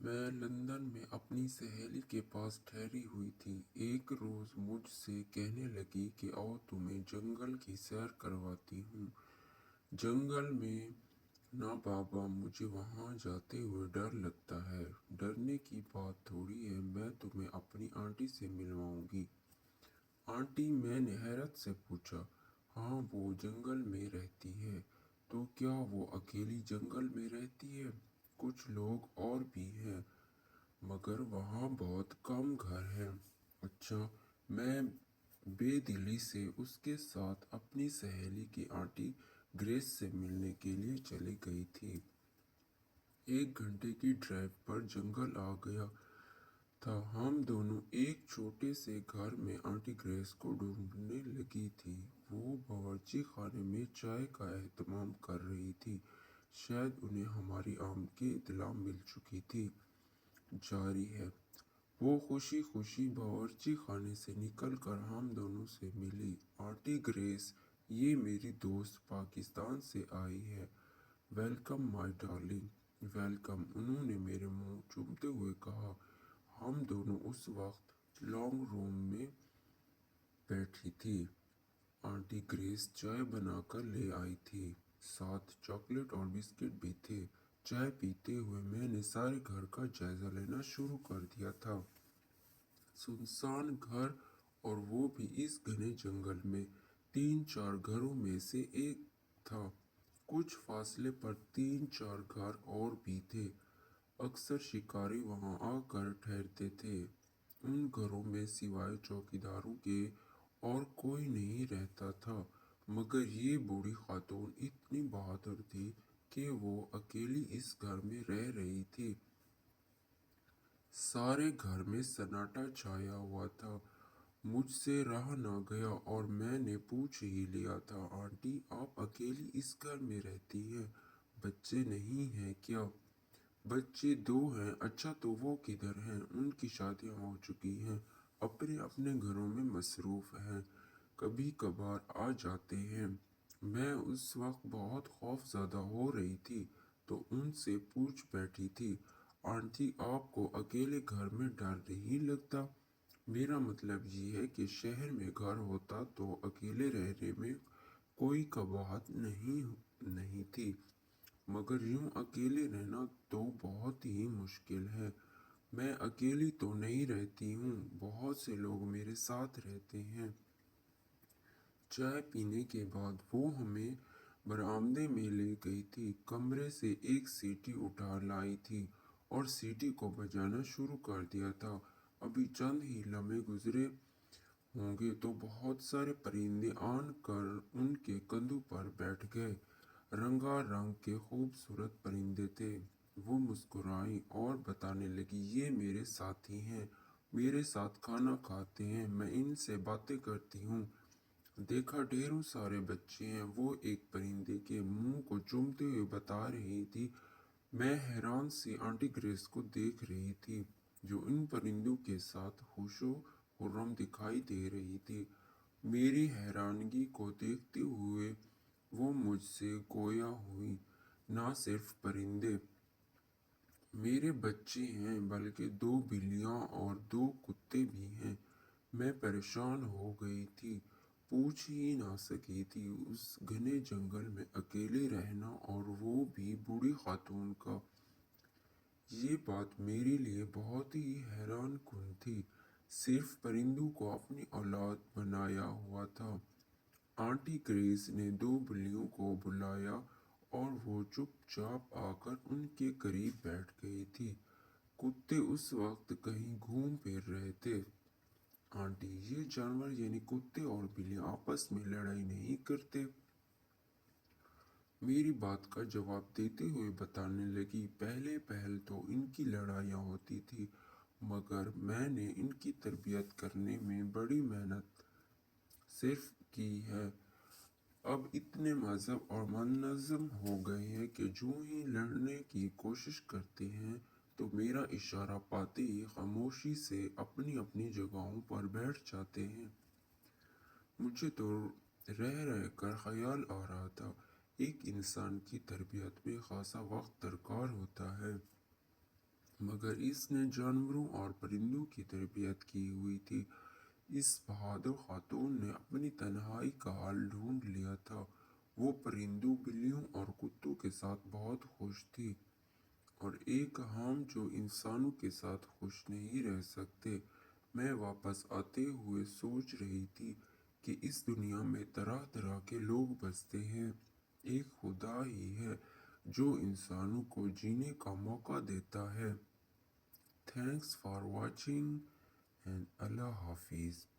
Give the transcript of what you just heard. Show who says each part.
Speaker 1: میں لندن میں اپنی سہیلی کے پاس ٹھہری ہوئی تھی۔ ایک روز مجھ سے کہنے لگی کہ آؤ تمہیں جنگل کی سیر کرواتی ہوں۔ جنگل میں نہ بابا، مجھے وہاں جاتے ہوئے ڈر لگتا ہے۔ ڈرنے کی بات تھوڑی ہے، میں تمہیں اپنی آنٹی سے ملواؤں گی۔ آنٹی؟ میں نے حیرت سے پوچھا۔ ہاں، وہ جنگل میں رہتی ہے۔ تو کیا وہ اکیلی جنگل میں رہتی ہے؟ کچھ لوگ اور بھی ہیں، مگر وہاں بہت کم گھر ہیں۔ اچھا۔ میں بے دلی سے اس کے ساتھ اپنی سہیلی کی آنٹی گریس سے ملنے کے لیے چلی گئی تھی۔ 1 گھنٹے کی ڈرائیو پر جنگل آ گیا تھا۔ ہم دونوں ایک چھوٹے سے گھر میں آنٹی گریس کو ڈھونڈنے لگی تھی۔ وہ باورچی خانے میں چائے کا اہتمام کر رہی تھی۔ شاید انہیں ہماری آمد کی اطلاع مل چکی تھی۔ جاری ہے۔ وہ خوشی خوشی باورچی خانے سے نکل کر ہم دونوں سے ملی۔ آنٹی گریس، یہ میری دوست پاکستان سے آئی ہے۔ ویلکم مائی ڈارلنگ۔ ویلکم، انہوں نے میرے منہ چومتے ہوئے کہا۔ ہم دونوں اس وقت لانگ روم میں بیٹھی تھی۔ آنٹی گریس چائے بنا کر لے آئی تھی، ساتھ چاکلیٹ اور بسکٹ بھی تھے۔ چائے پیتے ہوئے میں نے سارے گھر کا جائزہ لینا شروع کر دیا تھا۔ سنسان گھر، اور وہ بھی اس گھنے جنگل میں۔ 3-4 گھروں میں سے ایک تھا۔ کچھ فاصلے پر 3-4 گھر اور بھی تھے۔ اکثر شکاری وہاں آ کر ٹھہرتے تھے۔ ان گھروں میں سوائے چوکیداروں کے اور کوئی نہیں رہتا تھا، مگر یہ بوڑھی خاتون اتنی بہادر تھی کہ وہ اکیلی اس گھر میں رہ رہی تھی۔ سارے گھر میں سناٹا چھایا ہوا تھا۔ مجھ سے رہا نہ گیا اور میں نے پوچھ ہی لیا تھا، آنٹی آپ اکیلی اس گھر میں رہتی ہیں؟ بچے نہیں ہیں کیا؟ بچے 2 ہیں۔ اچھا، تو وہ کدھر ہیں؟ ان کی شادیاں ہو چکی ہیں، اپنے اپنے گھروں میں مصروف ہیں، کبھی کبھار آ جاتے ہیں۔ میں اس وقت بہت خوف زدہ ہو رہی تھی تو ان سے پوچھ بیٹھی تھی، آنٹی آپ کو اکیلے گھر میں ڈر نہیں لگتا؟ میرا مطلب یہ ہے کہ شہر میں گھر ہوتا تو اکیلے رہنے میں کوئی قباحت نہیں تھی، مگر یوں اکیلے رہنا تو بہت ہی مشکل ہے۔ میں اکیلی تو نہیں رہتی ہوں، بہت سے لوگ میرے ساتھ رہتے ہیں۔ چائے پینے کے بعد وہ ہمیں برآمدے میں لے گئی تھی، کمرے سے ایک سیٹی اٹھا لائی تھی اور سیٹی کو بجانا شروع کر دیا تھا۔ ابھی چند ہی لمحے گزرے ہوں گے تو بہت سارے پرندے آن کر ان کے کندھوں پر بیٹھ گئے۔ رنگا رنگ کے خوبصورت پرندے تھے۔ وہ مسکرائی اور بتانے لگی، یہ میرے ساتھی ہیں، میرے ساتھ کھانا کھاتے ہیں، میں ان سے باتیں کرتی ہوں۔ دیکھا ڈھیروں سارے بچے ہیں، وہ ایک پرندے کے منہ کو چومتے ہوئے بتا رہی تھی۔ میں حیران سی آنٹی گریس کو دیکھ رہی تھی، جو ان پرندوں کے ساتھ خوش و خرم دکھائی دے رہی تھی۔ میری حیرانگی کو دیکھتے ہوئے وہ مجھ سے گویا ہوئی، نہ صرف پرندے، میرے بچے ہیں، بلکہ 2 بلیاں اور 2 کتے بھی ہیں۔ میں پریشان ہو گئی تھی، پوچھ ہی نہ سکی تھی۔ اس گھنے جنگل میں اکیلے رہنا، اور وہ بھی بوڑھی خاتون کا۔ یہ بات میرے لیے بہت ہی حیران کن تھی۔ صرف پرندوں کو اپنی اولاد بنایا ہوا تھا۔ آنٹی گریس نے 2 بلیوں کو بلایا اور وہ چپ چاپ آ کر ان کے قریب بیٹھ گئی تھی۔ کتے اس وقت کہیں گھوم پھر رہے تھے۔ آنٹی، یہ جانور یعنی کتے اور بلیاں آپس میں لڑائی نہیں کرتے؟ میری بات کا جواب دیتے ہوئے بتانے لگی، پہلے تو ان کی لڑائیاں ہوتی تھی، مگر میں نے ان کی تربیت کرنے میں بڑی محنت صرف کی ہے۔ اب اتنے مہذب اور منظم ہو گئے ہیں کہ جو ہی لڑنے کی کوشش کرتے ہیں تو میرا اشارہ پاتے ہی خاموشی سے اپنی اپنی جگہوں پر بیٹھ جاتے ہیں۔ مجھے تو رہ کر خیال آ رہا تھا، ایک انسان کی تربیت میں خاصا وقت درکار ہوتا ہے۔ مگر اس نے جانوروں اور پرندوں کی تربیت کی ہوئی تھی۔ اس بہادر خاتون نے اپنی تنہائی کا حل ڈھونڈ لیا تھا۔ وہ پرندوں، بلیوں اور کتوں کے ساتھ بہت خوش تھی، اور ایک ہم جو انسانوں کے ساتھ خوش نہیں رہ سکتے۔ میں واپس آتے ہوئے سوچ رہی تھی کہ اس دنیا میں طرح طرح کے لوگ بستے ہیں۔ ایک خدا ہی ہے جو انسانوں کو جینے کا موقع دیتا ہے۔ تھینکس فار واچنگ اینڈ اللہ حافظ۔